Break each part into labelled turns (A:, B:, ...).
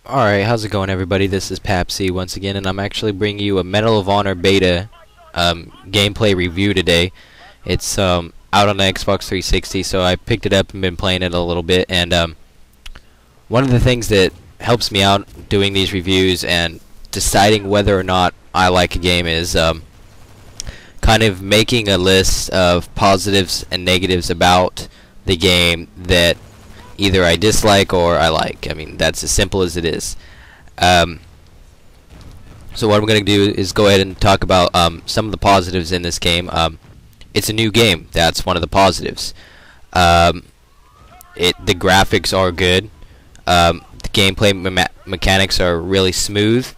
A: Alright, how's it going everybody? This is Papsy once again, and I'm actually bringing you a Medal of Honor beta gameplay review today. It's out on the Xbox 360, so I picked it up and been playing it a little bit, and one of the things that helps me out doing these reviews and deciding whether or not I like a game is kind of making a list of positives and negatives about the game that either I dislike or I like. I mean, that's as simple as it is. So what I'm going to do is go ahead and talk about some of the positives in this game. It's a new game. That's one of the positives. The graphics are good. The gameplay mechanics are really smooth.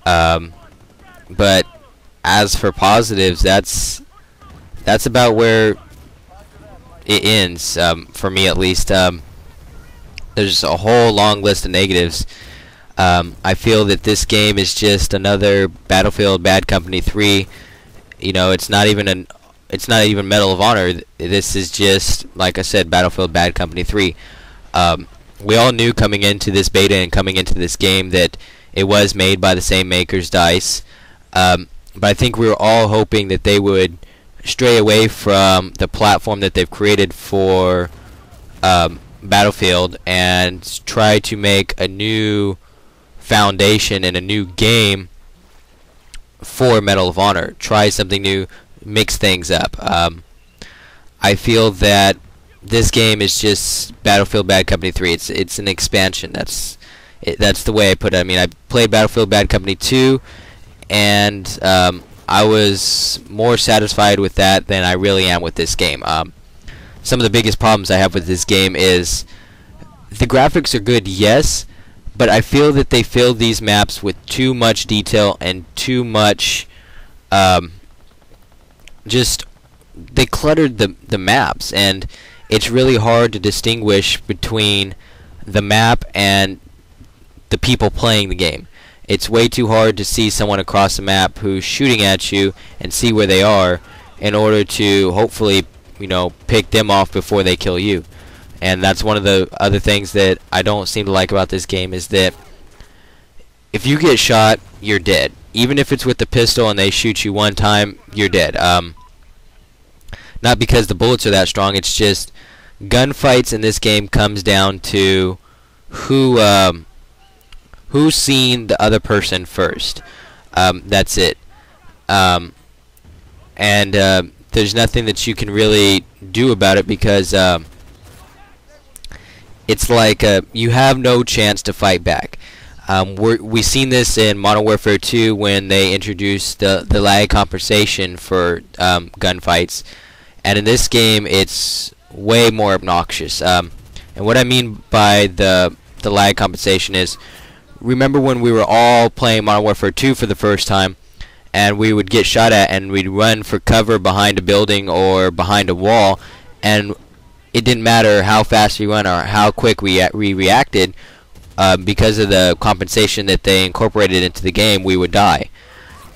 A: But as for positives, that's about where it ends, for me at least. There's a whole long list of negatives. I feel that this game is just another Battlefield Bad Company 3. You know, it's not even Medal of Honor. This is just, like I said, Battlefield Bad Company 3. We all knew coming into this beta and coming into this game that it was made by the same makers, DICE. But I think we were all hoping that they would stray away from the platform that they've created for Battlefield and try to make a new foundation and a new game for Medal of Honor. Try something new, mix things up. I feel that this game is just Battlefield Bad Company 3. It's an expansion. That's the way I put it. I mean, I played Battlefield Bad Company 2, and I was more satisfied with that than I really am with this game. Some of the biggest problems I have with this game is the graphics are good, yes, but I feel that they filled these maps with too much detail and too much just they cluttered the maps, and it's really hard to distinguish between the map and the people playing the game. It's way too hard to see someone across the map who's shooting at you and see where they are in order to hopefully, you know, pick them off before they kill you. And that's one of the other things that I don't seem to like about this game, is that if you get shot, you're dead. Even if it's with the pistol and they shoot you one time, you're dead. Not because the bullets are that strong, it's just gunfights in this game comes down to who's seen the other person first. That's it. There's nothing that you can really do about it, because it's like you have no chance to fight back. We've seen this in Modern Warfare 2 when they introduced the lag compensation for gunfights, and in this game it's way more obnoxious. And what I mean by the lag compensation is, remember when we were all playing Modern Warfare 2 for the first time, and we would get shot at and we'd run for cover behind a building or behind a wall, and it didn't matter how fast we run or how quick we reacted, because of the compensation that they incorporated into the game, we would die.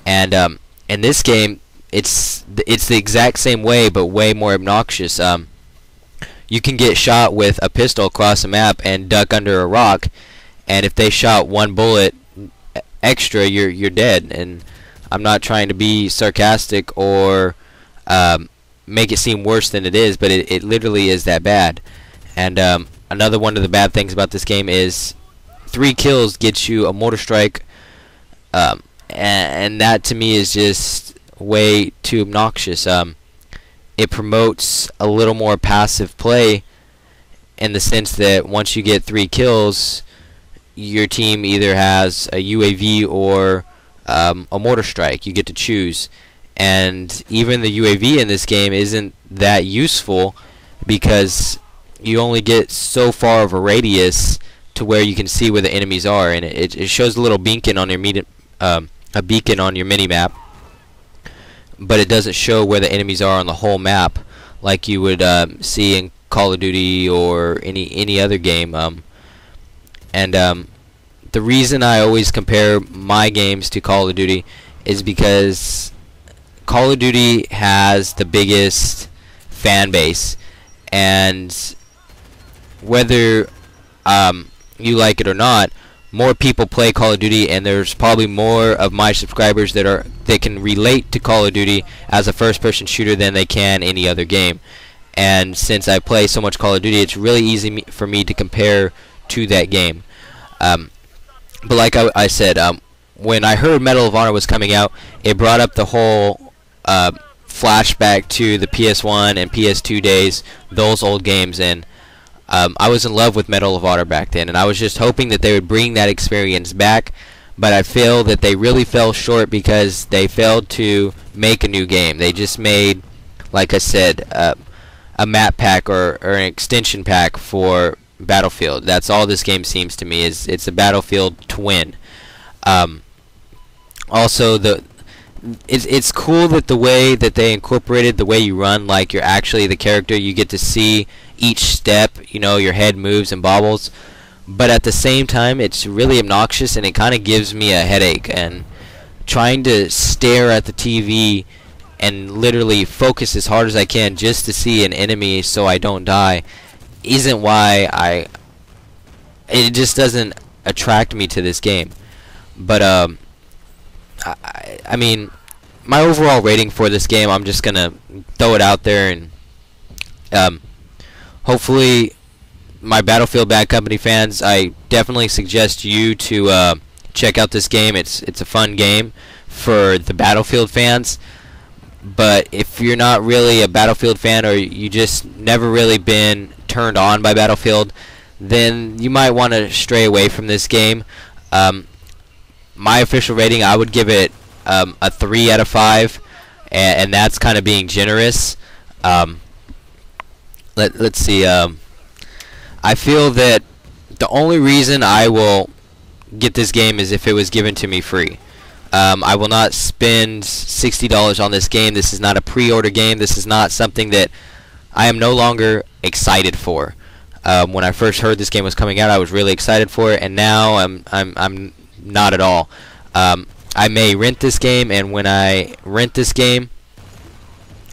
A: And in this game, it's the exact same way, but way more obnoxious. You can get shot with a pistol across a map and duck under a rock, and if they shot one bullet extra, you're dead. And I'm not trying to be sarcastic or make it seem worse than it is, but it literally is that bad. And another one of the bad things about this game is 3 kills gets you a mortar strike, and that to me is just way too obnoxious. It promotes a little more passive play, in the sense that once you get 3 kills, your team either has a UAV or a mortar strike. You get to choose, and even the UAV in this game isn't that useful, because you only get so far of a radius to where you can see where the enemies are, and it shows a little beacon on your beacon on your mini map, but it doesn't show where the enemies are on the whole map like you would see in Call of Duty or any other game. The reason I always compare my games to Call of Duty is because Call of Duty has the biggest fan base, and whether you like it or not, more people play Call of Duty, and there's probably more of my subscribers that can relate to Call of Duty as a first-person shooter than they can any other game. And since I play so much Call of Duty, it's really easy for me to compare to that game. But like I said, when I heard Medal of Honor was coming out, it brought up the whole flashback to the PS1 and PS2 days, those old games, and I was in love with Medal of Honor back then, and I was just hoping that they would bring that experience back, but I feel that they really fell short because they failed to make a new game. They just made, like I said, a map pack or an extension pack for Battlefield. That's all this game seems to me, is it's a Battlefield twin. Also, it's cool that the way that they incorporated the way you run, like you're actually the character, you get to see each step, you know, your head moves and bobbles, but at the same time it's really obnoxious and it kind of gives me a headache, and trying to stare at the TV and literally focus as hard as I can just to see an enemy so I don't die isn't why it just doesn't attract me to this game. But I mean, my overall rating for this game, I'm just gonna throw it out there, and hopefully my Battlefield Bad Company fans, I definitely suggest you to check out this game. It's a fun game for the Battlefield fans, but if you're not really a Battlefield fan, or you just never really been turned on by Battlefield, then you might want to stray away from this game. My official rating, I would give it a 3 out of 5, and that's kind of being generous. Let's see. I feel that the only reason I will get this game is if it was given to me free. I will not spend $60 on this game. This is not a pre-order game. This is not something that I am no longer excited for. When I first heard this game was coming out, I was really excited for it, and now I'm not at all. I may rent this game, and when I rent this game,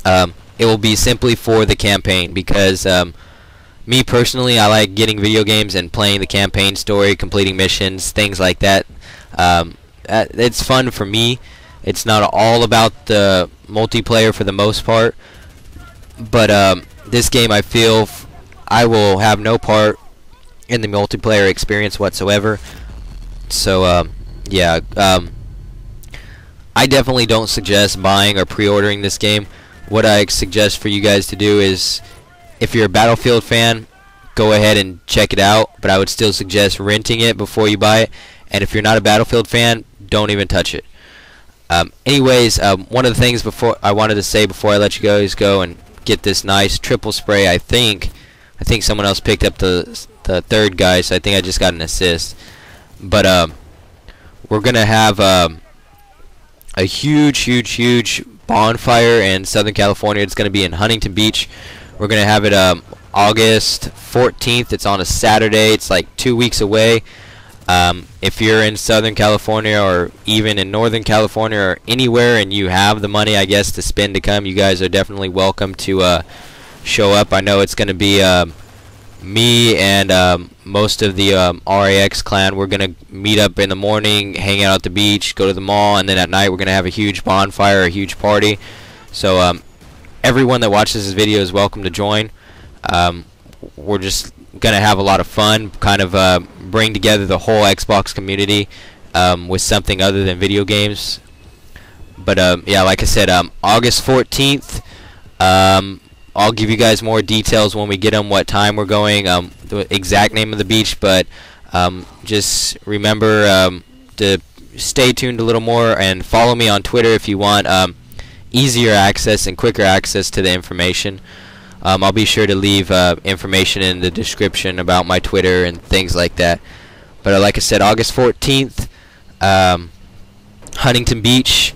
A: it will be simply for the campaign, because me personally, I like getting video games and playing the campaign story, completing missions, things like that. It's fun for me. It's not all about the multiplayer for the most part, but this game, I feel I will have no part in the multiplayer experience whatsoever. So yeah, I definitely don't suggest buying or pre-ordering this game. What I suggest for you guys to do is, if you're a Battlefield fan, go ahead and check it out, but I would still suggest renting it before you buy it. And if you're not a Battlefield fan, don't even touch it. Anyways, one of the things I wanted to say before I let you guys go and get this nice triple spray. I think someone else picked up the third guy, so I think I just got an assist. But we're gonna have a huge bonfire in Southern California. It's gonna be in Huntington Beach. We're gonna have it August 14th. It's on a Saturday. It's like 2 weeks away. If you're in Southern California, or even in Northern California, or anywhere, and you have the money, I guess, to spend to come, you guys are definitely welcome to show up. I know it's going to be me and most of the RAX clan. We're going to meet up in the morning, hang out at the beach, go to the mall, and then at night we're going to have a huge bonfire, a huge party. So everyone that watches this video is welcome to join. We're just going to have a lot of fun, kind of bring together the whole Xbox community with something other than video games. But yeah, like I said, August 14th, I'll give you guys more details when we get them, what time we're going, the exact name of the beach, but just remember to stay tuned a little more and follow me on Twitter if you want easier access and quicker access to the information. I'll be sure to leave information in the description about my Twitter and things like that. But like I said, August 14th, Huntington Beach,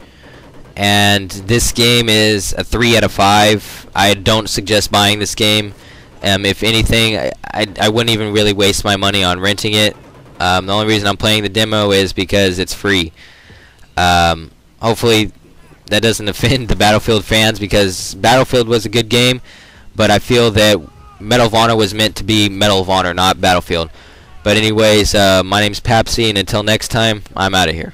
A: and this game is a 3 out of 5. I don't suggest buying this game. If anything, I wouldn't even really waste my money on renting it. The only reason I'm playing the demo is because it's free. Hopefully that doesn't offend the Battlefield fans, because Battlefield was a good game, but I feel that Medal of Honor was meant to be Medal of Honor, not Battlefield. But anyways, my name's Papsy, and until next time, I'm out of here.